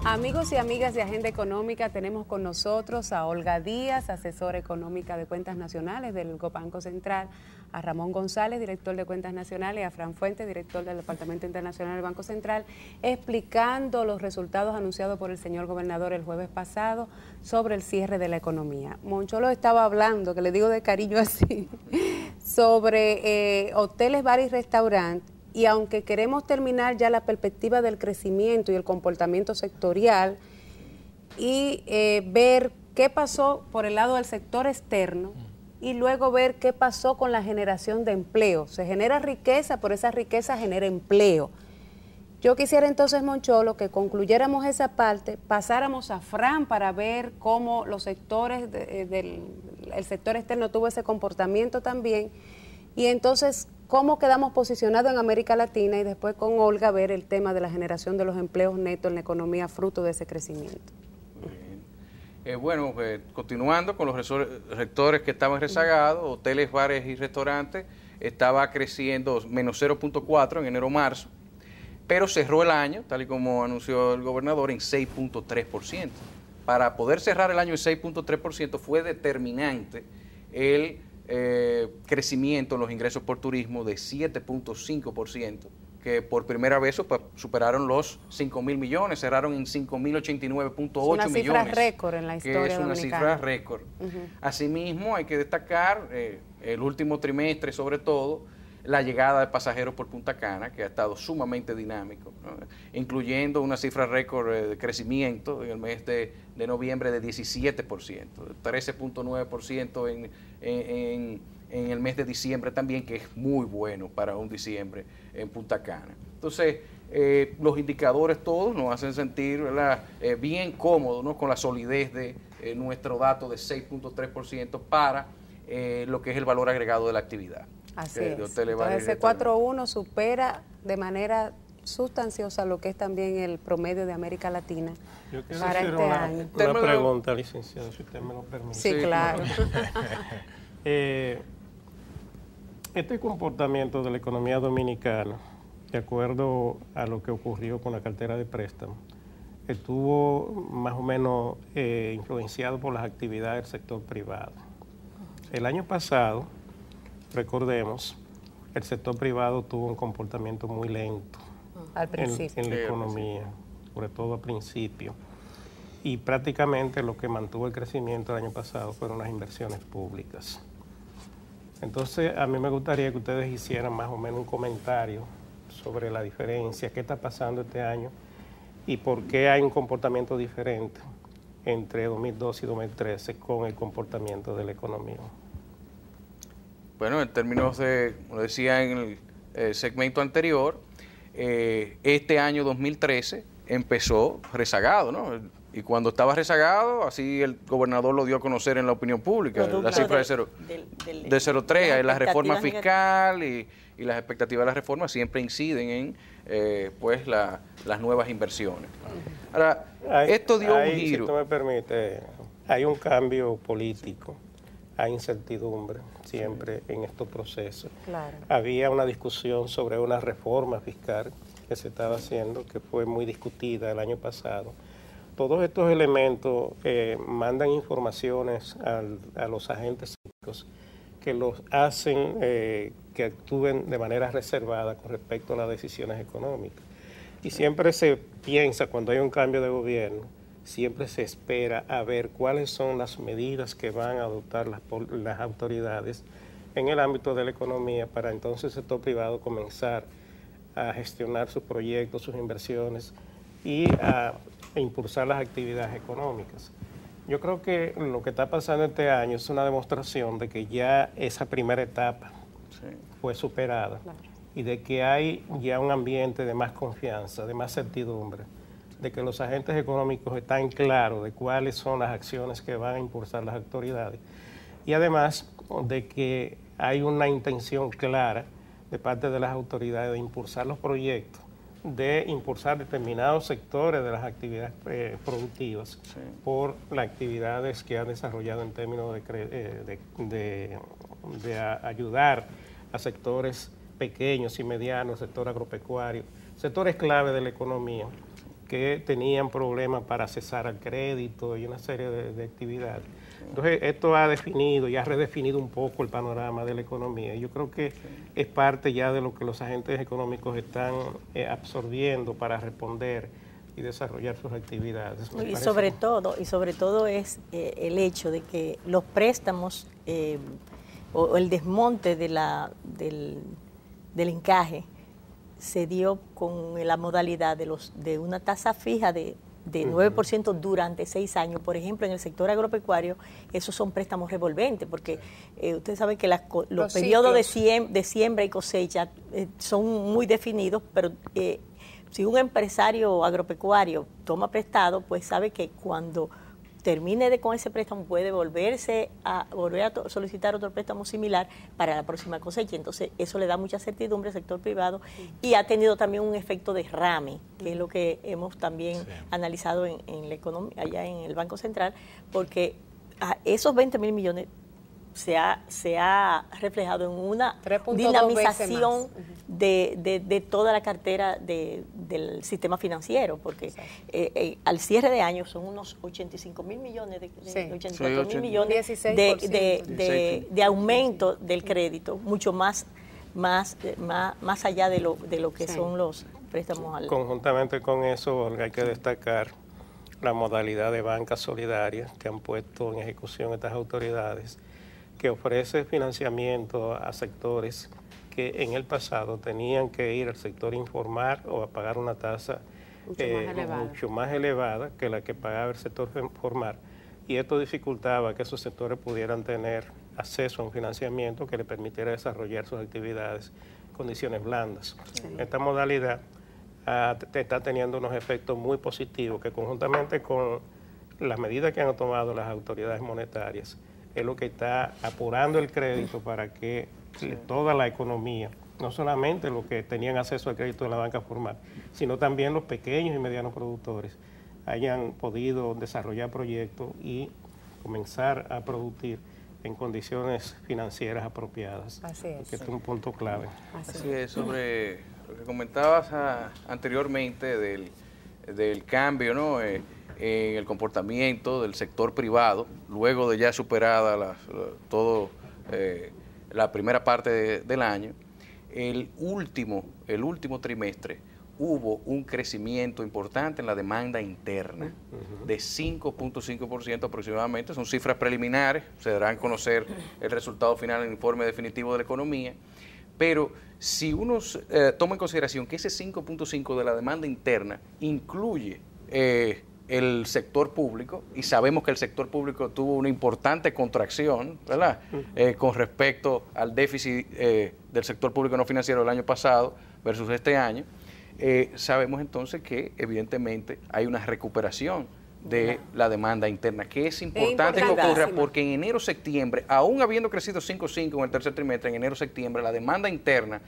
Amigos y amigas de Agenda Económica, tenemos con nosotros a Olga Díaz, asesora económica de Cuentas Nacionales del Banco Central, a Ramón González, director de Cuentas Nacionales, a Fran Fuentes, director del Departamento Internacional del Banco Central, explicando los resultados anunciados por el señor gobernador el jueves pasado sobre el cierre de la economía. Moncholo estaba hablando, que le digo de cariño así, sobre hoteles, bares y restaurantes. Y aunque queremos terminar ya la perspectiva del crecimiento y el comportamiento sectorial y ver qué pasó por el lado del sector externo y luego ver qué pasó con la generación de empleo. Se genera riqueza, pero esa riqueza genera empleo. Yo quisiera entonces, Moncholo, que concluyéramos esa parte, pasáramos a Fran para ver cómo los sectores el sector externo tuvo ese comportamiento también. Y entonces, ¿cómo quedamos posicionados en América Latina? Y después con Olga ver el tema de la generación de los empleos netos en la economía fruto de ese crecimiento. Bueno, continuando con los sectores que estaban rezagados, hoteles, bares y restaurantes, estaba creciendo menos 0.4 en enero-marzo, pero cerró el año, tal y como anunció el gobernador, en 6.3%. Para poder cerrar el año en 6.3% fue determinante el crecimiento en los ingresos por turismo de 7.5%, que por primera vez superaron los 5.000 millones, cerraron en 5.089.8 millones. Una cifra récord en la historia que es una dominicana. Cifra récord. Asimismo, hay que destacar el último trimestre, sobre todo, la llegada de pasajeros por Punta Cana, que ha estado sumamente dinámico, ¿no? Incluyendo una cifra récord de crecimiento en el mes de noviembre de 17%, 13.9% en el mes de diciembre también, que es muy bueno para un diciembre en Punta Cana. Entonces, los indicadores todos nos hacen sentir, ¿verdad?, bien cómodos, ¿no?, con la solidez de nuestro dato de 6.3% para lo que es el valor agregado de la actividad. Así es. Entonces ese 4.1 supera de manera sustanciosa lo que es también el promedio de América Latina para este año. Una pregunta, licenciado, si usted me lo permite. Sí, claro. Este comportamiento de la economía dominicana, de acuerdo a lo que ocurrió con la cartera de préstamos, estuvo más o menos influenciado por las actividades del sector privado. El año pasado, recordemos, el sector privado tuvo un comportamiento muy lento al principio en la economía, sobre todo al principio. Y prácticamente lo que mantuvo el crecimiento el año pasado fueron las inversiones públicas. Entonces, a mí me gustaría que ustedes hicieran más o menos un comentario sobre la diferencia, qué está pasando este año y por qué hay un comportamiento diferente entre 2012 y 2013 con el comportamiento de la economía. Bueno, en términos de, como decía en el segmento anterior, este año 2013 empezó rezagado, ¿no? Y cuando estaba rezagado, así el gobernador lo dio a conocer en la opinión pública, la cifra de 0.3, la reforma fiscal y las expectativas de la reforma siempre inciden en pues las nuevas inversiones. Ahora, esto dio un giro. Si tú me permite, hay un cambio político, hay incertidumbre siempre en estos procesos. Claro. Había una discusión sobre una reforma fiscal que se estaba haciendo, que fue muy discutida el año pasado. Todos estos elementos mandan informaciones a los agentes públicos que los hacen que actúen de manera reservada con respecto a las decisiones económicas. Y siempre se piensa, cuando hay un cambio de gobierno, siempre se espera a ver cuáles son las medidas que van a adoptar las autoridades en el ámbito de la economía para entonces el sector privado comenzar a gestionar sus proyectos, sus inversiones y a impulsar las actividades económicas. Yo creo que lo que está pasando este año es una demostración de que ya esa primera etapa fue superada y de que hay ya un ambiente de más confianza, de más certidumbre, de que los agentes económicos están claros de cuáles son las acciones que van a impulsar las autoridades y además de que hay una intención clara de parte de las autoridades de impulsar los proyectos, de impulsar determinados sectores de las actividades productivas por las actividades que han desarrollado en términos de ayudar a sectores pequeños y medianos, sector agropecuario, sectores clave de la economía, que tenían problemas para accesar al crédito y una serie de actividades. Entonces, esto ha definido y ha redefinido un poco el panorama de la economía. Yo creo que es parte ya de lo que los agentes económicos están absorbiendo para responder y desarrollar sus actividades. Y sobre todo es el hecho de que los préstamos o el desmonte del encaje se dio con la modalidad de una tasa fija de 9% durante 6 años. Por ejemplo, en el sector agropecuario, esos son préstamos revolventes, porque ustedes saben que los periodos de siembra y cosecha son muy definidos, pero si un empresario agropecuario toma prestado, pues sabe que cuando termine con ese préstamo puede volver a solicitar otro préstamo similar para la próxima cosecha. Entonces, eso le da mucha certidumbre al sector privado y ha tenido también un efecto derrame, que es lo que hemos también analizado en la economía, allá en el Banco Central, porque esos 20.000 millones se ha reflejado en una dinamización de toda la cartera del sistema financiero, porque al cierre de año son unos 85.000 millones, 84.000 millones de aumento del crédito, mucho más allá de lo que son los préstamos. Conjuntamente con eso, Olga, hay que destacar la modalidad de banca solidaria que han puesto en ejecución estas autoridades, que ofrece financiamiento a sectores que en el pasado tenían que ir al sector informal o a pagar una tasa mucho más elevada que la que pagaba el sector formal, y esto dificultaba que esos sectores pudieran tener acceso a un financiamiento que le permitiera desarrollar sus actividades en condiciones blandas. Esta modalidad está teniendo unos efectos muy positivos que, conjuntamente con las medidas que han tomado las autoridades monetarias, es lo que está apurando el crédito para que toda la economía, no solamente los que tenían acceso al crédito de la banca formal, sino también los pequeños y medianos productores, hayan podido desarrollar proyectos y comenzar a producir en condiciones financieras apropiadas. Así es. Que es un punto clave. Así es, sobre lo que comentabas anteriormente del cambio, ¿no? En el comportamiento del sector privado, luego de ya superada la primera parte del año, el último trimestre hubo un crecimiento importante en la demanda interna de 5.5% aproximadamente. Son cifras preliminares, se darán a conocer el resultado final en el informe definitivo de la economía, pero si uno toma en consideración que ese 5.5% de la demanda interna incluye el sector público, y sabemos que el sector público tuvo una importante contracción, ¿verdad? Con respecto al déficit del sector público no financiero del año pasado versus este año, sabemos entonces que evidentemente hay una recuperación de la demanda interna, que es importante que ocurra, porque en enero-septiembre, aún habiendo crecido 5.5 en el tercer trimestre, en enero-septiembre la demanda interna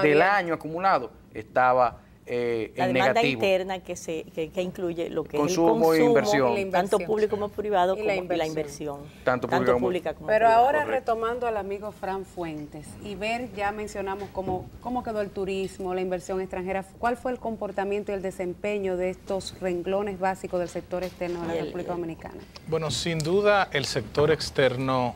del año acumulado estaba la demanda interna que incluye lo que consumo, es el consumo, inversión, tanto público como privado, y la inversión. Tanto pública como Pero privada. ahora Correcto. retomando al amigo Fran Fuentes y ver, ya mencionamos cómo quedó el turismo, la inversión extranjera, ¿cuál fue el comportamiento y el desempeño de estos renglones básicos del sector externo de la República Dominicana? Bueno, sin duda el sector externo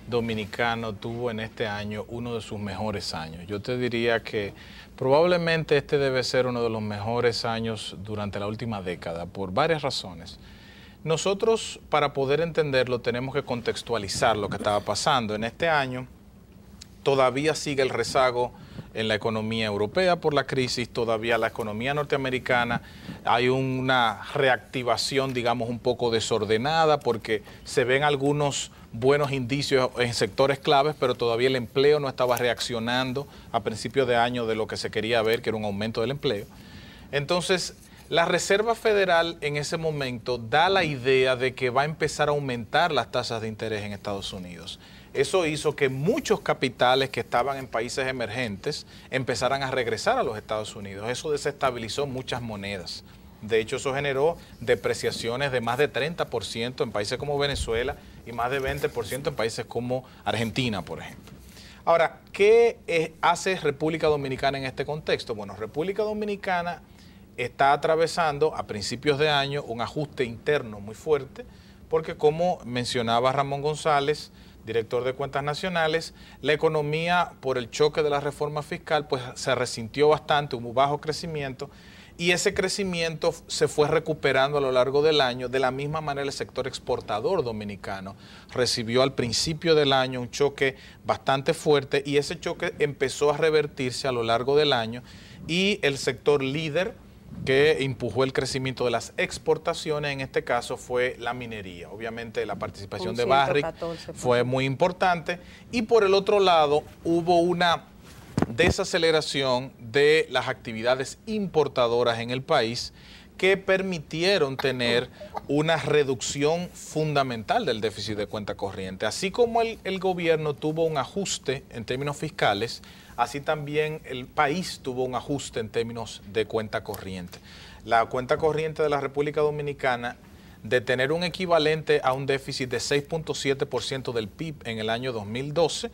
dominicano tuvo en este año uno de sus mejores años. Yo te diría que probablemente este debe ser uno de los mejores años durante la última década, por varias razones. Nosotros, para poder entenderlo, tenemos que contextualizar lo que estaba pasando. En este año todavía sigue el rezago en la economía europea por la crisis, todavía la economía norteamericana hay una reactivación, digamos, un poco desordenada, porque se ven algunos buenos indicios en sectores claves, pero todavía el empleo no estaba reaccionando a principios de año de lo que se quería ver, que era un aumento del empleo. Entonces, la Reserva Federal en ese momento da la idea de que va a empezar a aumentar las tasas de interés en Estados Unidos. Eso hizo que muchos capitales que estaban en países emergentes empezaran a regresar a los Estados Unidos. Eso desestabilizó muchas monedas. De hecho, eso generó depreciaciones de más de 30% en países como Venezuela y más de 20% en países como Argentina, por ejemplo. Ahora, ¿qué hace República Dominicana en este contexto? Bueno, República Dominicana está atravesando a principios de año un ajuste interno muy fuerte, porque como mencionaba Ramón González, director de Cuentas Nacionales, la economía por el choque de la reforma fiscal pues se resintió bastante, hubo bajo crecimiento, y ese crecimiento se fue recuperando a lo largo del año. De la misma manera el sector exportador dominicano recibió al principio del año un choque bastante fuerte, y ese choque empezó a revertirse a lo largo del año, y el sector líder que empujó el crecimiento de las exportaciones, en este caso fue la minería. Obviamente la participación de Barrick fue muy importante, y por el otro lado hubo una desaceleración de las actividades importadoras en el país que permitieron tener una reducción fundamental del déficit de cuenta corriente. Así como el gobierno tuvo un ajuste en términos fiscales, así también el país tuvo un ajuste en términos de cuenta corriente. La cuenta corriente de la República Dominicana, de tener un equivalente a un déficit de 6.7% del PIB en el año 2012,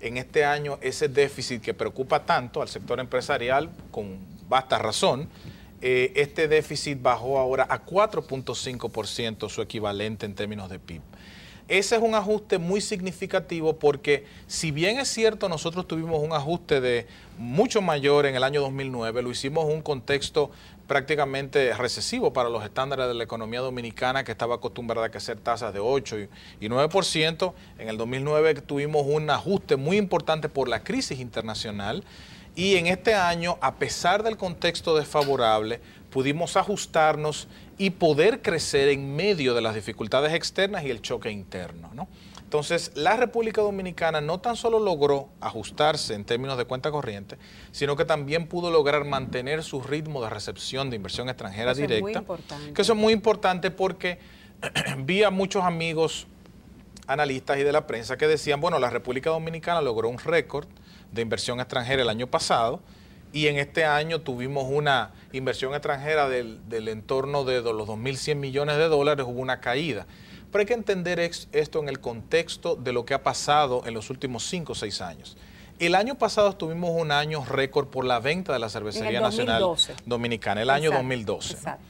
en este año ese déficit que preocupa tanto al sector empresarial, con vasta razón, este déficit bajó ahora a 4.5%, su equivalente en términos de PIB. Ese es un ajuste muy significativo porque, si bien es cierto, nosotros tuvimos un ajuste de mucho mayor en el año 2009, lo hicimos en un contexto prácticamente recesivo para los estándares de la economía dominicana, que estaba acostumbrada a crecer tasas de 8 y 9%. En el 2009 tuvimos un ajuste muy importante por la crisis internacional, y en este año, a pesar del contexto desfavorable, pudimos ajustarnos y poder crecer en medio de las dificultades externas y el choque interno, ¿no? Entonces, la República Dominicana no tan solo logró ajustarse en términos de cuenta corriente, sino que también pudo lograr mantener su ritmo de recepción de inversión extranjera directa. Que eso es muy importante porque vi a muchos amigos analistas y de la prensa que decían, bueno, la República Dominicana logró un récord de inversión extranjera el año pasado, y en este año tuvimos una inversión extranjera del entorno de los 2.100 millones de dólares, hubo una caída. Pero hay que entender esto en el contexto de lo que ha pasado en los últimos 5 o 6 años. El año pasado tuvimos un año récord por la venta de la Cervecería Nacional Dominicana, el año 2012. Exacto.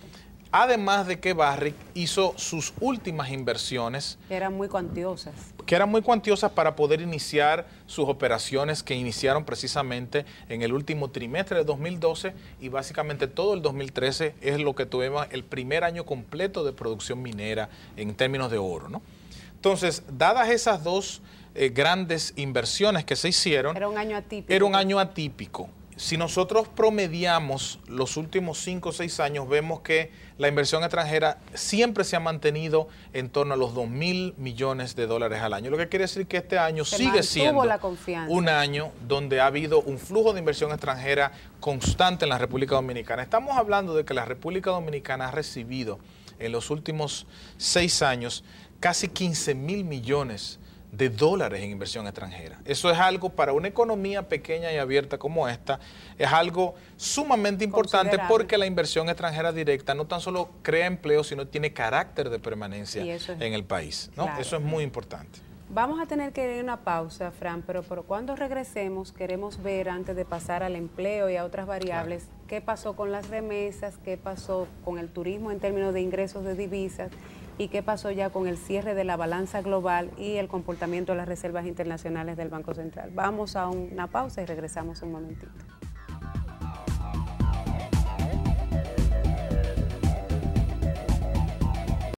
Además de que Barrick hizo sus últimas inversiones. Que eran muy cuantiosas. Que eran muy cuantiosas para poder iniciar sus operaciones, que iniciaron precisamente en el último trimestre de 2012, y básicamente todo el 2013 es lo que tuvimos el primer año completo de producción minera en términos de oro, ¿no? Entonces, dadas esas dos grandes inversiones que se hicieron. Era un año atípico. Era un año atípico. Si nosotros promediamos los últimos 5 o 6 años, vemos que la inversión extranjera siempre se ha mantenido en torno a los 2.000 millones de dólares al año. Lo que quiere decir que este año sigue siendo un año donde ha habido un flujo de inversión extranjera constante en la República Dominicana. Estamos hablando de que la República Dominicana ha recibido en los últimos 6 años casi 15.000 millones de dólares en inversión extranjera. Eso es algo, para una economía pequeña y abierta como esta, es algo sumamente importante, porque la inversión extranjera directa no tan solo crea empleo, sino tiene carácter de permanencia en el país, ¿no? Claro. Eso es muy importante. Vamos a tener que ir a una pausa, Fran, pero cuando regresemos queremos ver, antes de pasar al empleo y a otras variables, claro, qué pasó con las remesas, qué pasó con el turismo en términos de ingresos de divisas, y qué pasó ya con el cierre de la balanza global y el comportamiento de las reservas internacionales del Banco Central. Vamos a una pausa y regresamos un momentito.